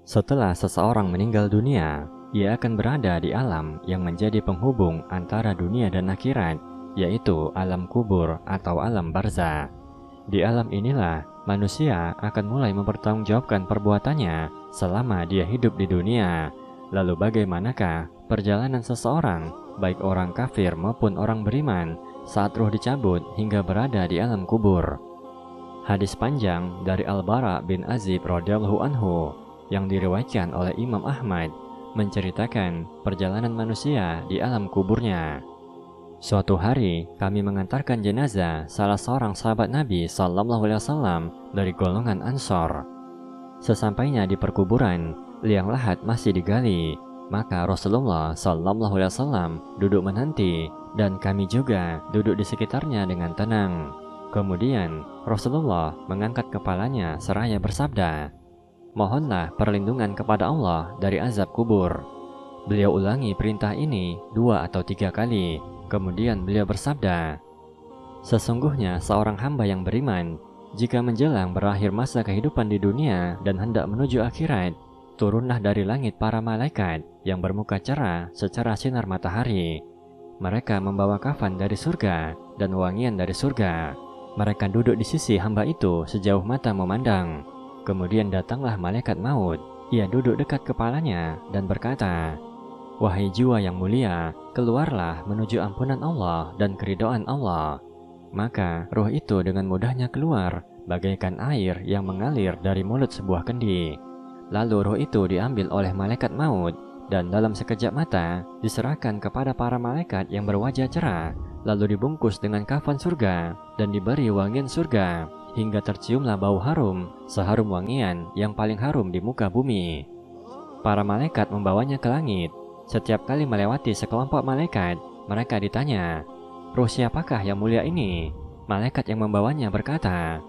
Setelah seseorang meninggal dunia, ia akan berada di alam yang menjadi penghubung antara dunia dan akhirat, yaitu alam kubur atau alam barzah. Di alam inilah, manusia akan mulai mempertanggungjawabkan perbuatannya selama dia hidup di dunia. Lalu bagaimanakah perjalanan seseorang, baik orang kafir maupun orang beriman, saat ruh dicabut hingga berada di alam kubur? Hadis panjang dari Al-Bara bin Azib radhiyallahu anhu yang diriwayatkan oleh Imam Ahmad menceritakan perjalanan manusia di alam kuburnya. Suatu hari kami mengantarkan jenazah salah seorang sahabat Nabi Sallallahu Alaihi Wasallam dari golongan Ansor. Sesampainya di perkuburan, liang lahat masih digali, maka Rasulullah Sallallahu Alaihi Wasallam duduk menanti dan kami juga duduk di sekitarnya dengan tenang. Kemudian Rasulullah mengangkat kepalanya seraya bersabda, "Mohonlah perlindungan kepada Allah dari azab kubur." Beliau ulangi perintah ini 2 atau 3 kali. Kemudian beliau bersabda, "Sesungguhnya seorang hamba yang beriman, jika menjelang berakhir masa kehidupan di dunia dan hendak menuju akhirat, turunlah dari langit para malaikat yang bermuka cerah secara sinar matahari. Mereka membawa kafan dari surga dan wangian dari surga. Mereka duduk di sisi hamba itu sejauh mata memandang. Kemudian datanglah malaikat maut. Ia duduk dekat kepalanya dan berkata, 'Wahai jiwa yang mulia, keluarlah menuju ampunan Allah dan keridhaan Allah.' Maka ruh itu dengan mudahnya keluar, bagaikan air yang mengalir dari mulut sebuah kendi. Lalu ruh itu diambil oleh malaikat maut, dan dalam sekejap mata diserahkan kepada para malaikat yang berwajah cerah, lalu dibungkus dengan kafan surga, dan diberi wangian surga, hingga terciumlah bau harum, seharum wangian yang paling harum di muka bumi. Para malaikat membawanya ke langit. Setiap kali melewati sekelompok malaikat, mereka ditanya, 'Ruh siapakah yang mulia ini?' Malaikat yang membawanya berkata,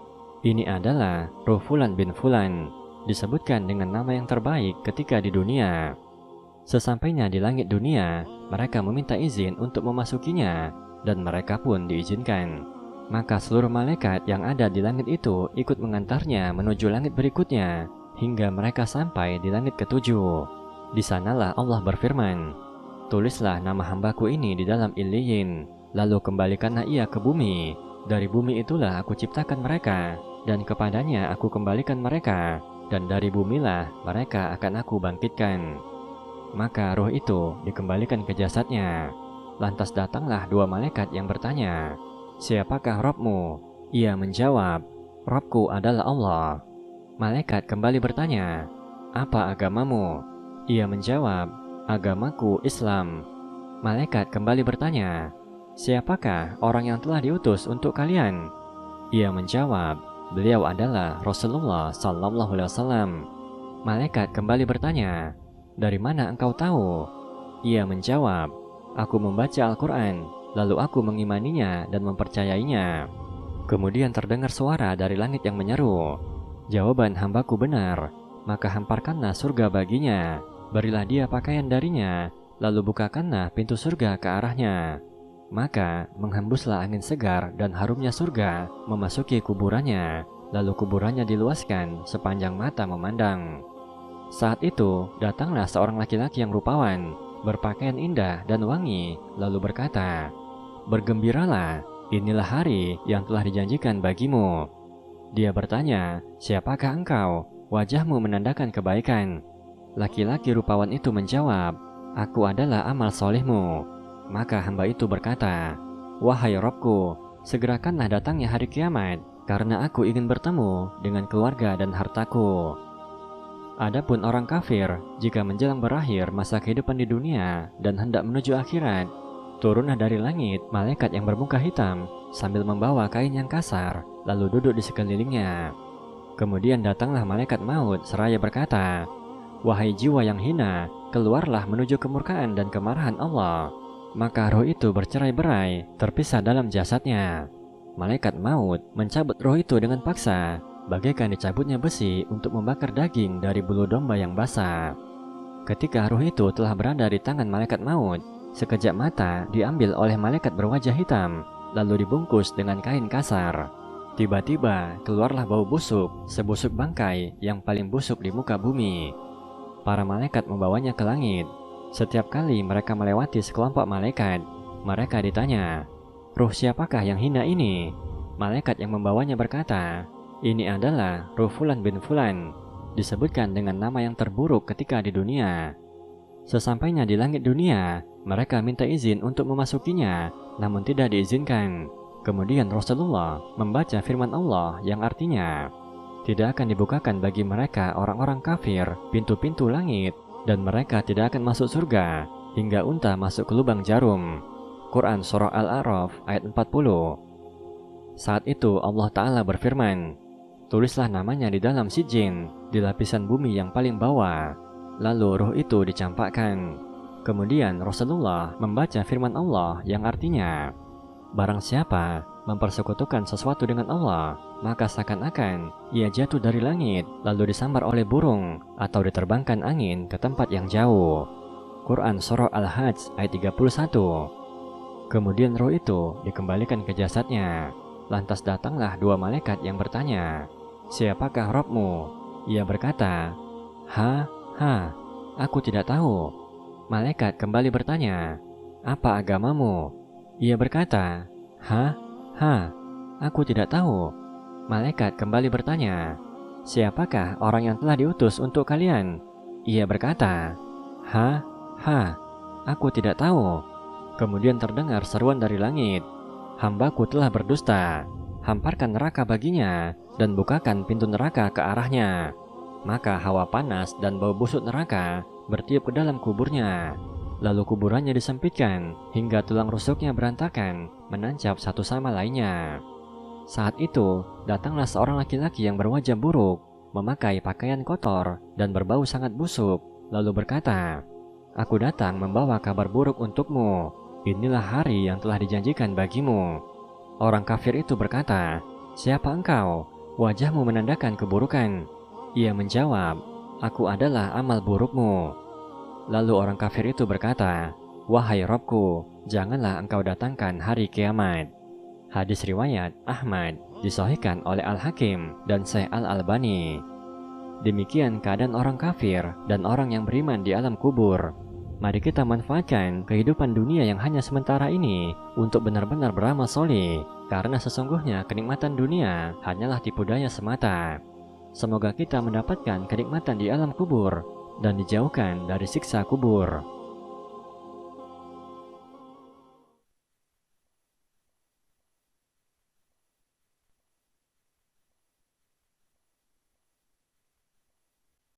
'Ini adalah ruh Fulan bin Fulan, disebutkan dengan nama yang terbaik ketika di dunia.' Sesampainya di langit dunia, mereka meminta izin untuk memasukinya, dan mereka pun diizinkan. Maka seluruh malaikat yang ada di langit itu ikut mengantarnya menuju langit berikutnya, hingga mereka sampai di langit ketujuh. Di sanalah Allah berfirman, 'Tulislah nama hambaku ini di dalam Illiyin, lalu kembalikanlah ia ke bumi. Dari bumi itulah aku ciptakan mereka, dan kepadanya aku kembalikan mereka, dan dari bumilah mereka akan aku bangkitkan.' Maka roh itu dikembalikan ke jasadnya. Lantas datanglah 2 malaikat yang bertanya, 'Siapakah Rabbmu?' Ia menjawab, 'Rabbku adalah Allah.' Malaikat kembali bertanya, 'Apa agamamu?' Ia menjawab, 'Agamaku Islam.' Malaikat kembali bertanya, 'Siapakah orang yang telah diutus untuk kalian?' Ia menjawab, 'Beliau adalah Rasulullah Sallallahu Alaihi Wasallam.' Malaikat kembali bertanya, 'Dari mana engkau tahu?' Ia menjawab, 'Aku membaca Al-Quran, lalu aku mengimaninya dan mempercayainya.' Kemudian terdengar suara dari langit yang menyeru, 'Jawaban hambaku benar, maka hamparkanlah surga baginya. Berilah dia pakaian darinya, lalu bukakanlah pintu surga ke arahnya.' Maka menghembuslah angin segar dan harumnya surga memasuki kuburannya, lalu kuburannya diluaskan sepanjang mata memandang. Saat itu datanglah seorang laki-laki yang rupawan, berpakaian indah dan wangi, lalu berkata, 'Bergembiralah, inilah hari yang telah dijanjikan bagimu.' Dia bertanya, 'Siapakah engkau? Wajahmu menandakan kebaikan.' Laki-laki rupawan itu menjawab, 'Aku adalah amal solehmu.' Maka hamba itu berkata, 'Wahai Rabbku, segerakanlah datangnya hari kiamat, karena aku ingin bertemu dengan keluarga dan hartaku.' Adapun orang kafir, jika menjelang berakhir masa kehidupan di dunia dan hendak menuju akhirat, turunlah dari langit malaikat yang bermuka hitam sambil membawa kain yang kasar, lalu duduk di sekelilingnya. Kemudian datanglah malaikat maut seraya berkata, 'Wahai jiwa yang hina, keluarlah menuju kemurkaan dan kemarahan Allah.' Maka roh itu bercerai-berai, terpisah dalam jasadnya. Malaikat maut mencabut roh itu dengan paksa, bagaikan dicabutnya besi untuk membakar daging dari bulu domba yang basah. Ketika roh itu telah berada di tangan malaikat maut, sekejap mata diambil oleh malaikat berwajah hitam, lalu dibungkus dengan kain kasar. Tiba-tiba keluarlah bau busuk, sebusuk bangkai yang paling busuk di muka bumi. para malaikat membawanya ke langit. Setiap kali mereka melewati sekelompok malaikat, mereka ditanya, "Ruh siapakah yang hina ini?" Malaikat yang membawanya berkata, "Ini adalah ruh Fulan bin Fulan, disebutkan dengan nama yang terburuk ketika di dunia." Sesampainya di langit dunia, mereka minta izin untuk memasukinya, namun tidak diizinkan. Kemudian Rasulullah membaca firman Allah yang artinya, "Tidak akan dibukakan bagi mereka orang-orang kafir pintu-pintu langit, dan mereka tidak akan masuk surga hingga unta masuk ke lubang jarum." Quran Surah Al-A'raf ayat 40. Saat itu Allah Ta'ala berfirman, "Tulislah namanya di dalam sijin, di lapisan bumi yang paling bawah." Lalu ruh itu dicampakkan. Kemudian Rasulullah membaca firman Allah yang artinya, "Barang siapa mempersekutukan sesuatu dengan Allah, maka seakan-akan ia jatuh dari langit, lalu disambar oleh burung, atau diterbangkan angin ke tempat yang jauh." Quran Surah Al-Hajj ayat 31. Kemudian roh itu dikembalikan ke jasadnya. Lantas datanglah dua malaikat yang bertanya, "Siapakah Rabbmu?" Ia berkata, "Ha, aku tidak tahu." Malaikat kembali bertanya, "Apa agamamu?" Ia berkata, Ha, aku tidak tahu." Malaikat kembali bertanya, "Siapakah orang yang telah diutus untuk kalian?" Ia berkata, Ha, aku tidak tahu." Kemudian terdengar seruan dari langit, "Hambaku telah berdusta. Hamparkan neraka baginya dan bukakan pintu neraka ke arahnya." Maka hawa panas dan bau busuk neraka bertiup ke dalam kuburnya. Lalu kuburannya disempitkan hingga tulang rusuknya berantakan, menancap satu sama lainnya. Saat itu, datanglah seorang laki-laki yang berwajah buruk, memakai pakaian kotor dan berbau sangat busuk, lalu berkata, "Aku datang membawa kabar buruk untukmu. Inilah hari yang telah dijanjikan bagimu." Orang kafir itu berkata, "Siapa engkau? Wajahmu menandakan keburukan." Ia menjawab, "Aku adalah amal burukmu." Lalu orang kafir itu berkata, "Wahai Rabbku, janganlah engkau datangkan hari kiamat." Hadis riwayat Ahmad, disahihkan oleh Al-Hakim dan Syekh Al-Albani. Demikian keadaan orang kafir dan orang yang beriman di alam kubur. Mari kita manfaatkan kehidupan dunia yang hanya sementara ini untuk benar-benar beramal soleh, karena sesungguhnya kenikmatan dunia hanyalah tipu daya semata. Semoga kita mendapatkan kenikmatan di alam kubur dan dijauhkan dari siksa kubur.